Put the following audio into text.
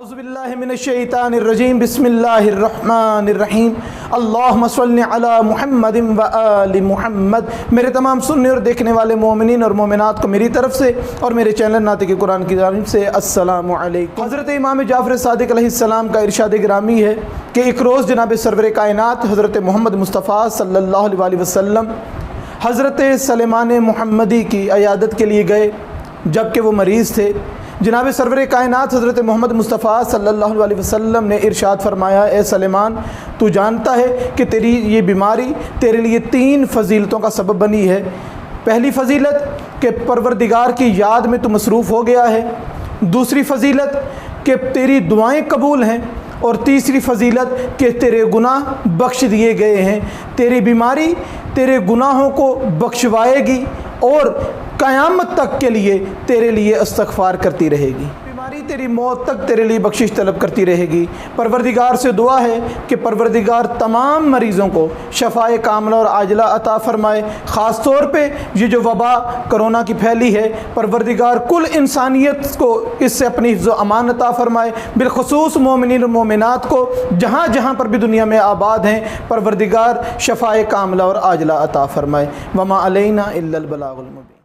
اعوذ باللہ من الشیطان الرجیم بسم اللہ الرحمن الرحیم اللہم صلی علی محمد و آل محمد۔ میرے تمام سننے اور دیکھنے والے مومنین اور مومنات کو میری طرف سے اور میرے چینل ناطق قرآن کی جانب سے السلام علیکم۔ حضرت امام جعفر صادق علیہ السلام کا ارشاد گرامی ہے کہ ایک روز جناب سرور کائنات حضرت محمد مصطفیٰ صلی اللہ علیہ وسلم حضرت سلیمان محمدی کی عیادت کے لیے گئے جبکہ وہ مریض تھے۔ جناب سرور کائنات حضرت محمد مصطفیٰ صلی اللہ علیہ وسلم نے ارشاد فرمایا، اے سلیمان، تو جانتا ہے کہ تیری یہ بیماری تیرے لیے 3 فضیلتوں کا سبب بنی ہے۔ پہلی فضیلت کہ پروردگار کی یاد میں تو مصروف ہو گیا ہے، دوسری فضیلت کہ تیری دعائیں قبول ہیں، اور تیسری فضیلت کہ تیرے گناہ بخش دیے گئے ہیں۔ تیری بیماری تیرے گناہوں کو بخشوائے گی اور قیامت تک کے لیے تیرے لیے استغفار کرتی رہے گی۔ بیماری تیری موت تک تیرے لیے بخشش طلب کرتی رہے گی۔ پروردگار سے دعا ہے کہ پروردگار تمام مریضوں کو شفائے کاملہ اور عاجلہ عطا فرمائے۔ خاص طور پہ یہ جو وبا کرونا کی پھیلی ہے، پروردگار کل انسانیت کو اس سے اپنی حفظ و امان عطا فرمائے۔ بالخصوص مومنین اور مومنات کو جہاں جہاں پر بھی دنیا میں آباد ہیں، پروردگار شفائے کاملہ اور عاجلہ عطا فرمائے۔ وما علینا الا البلاغ المبین۔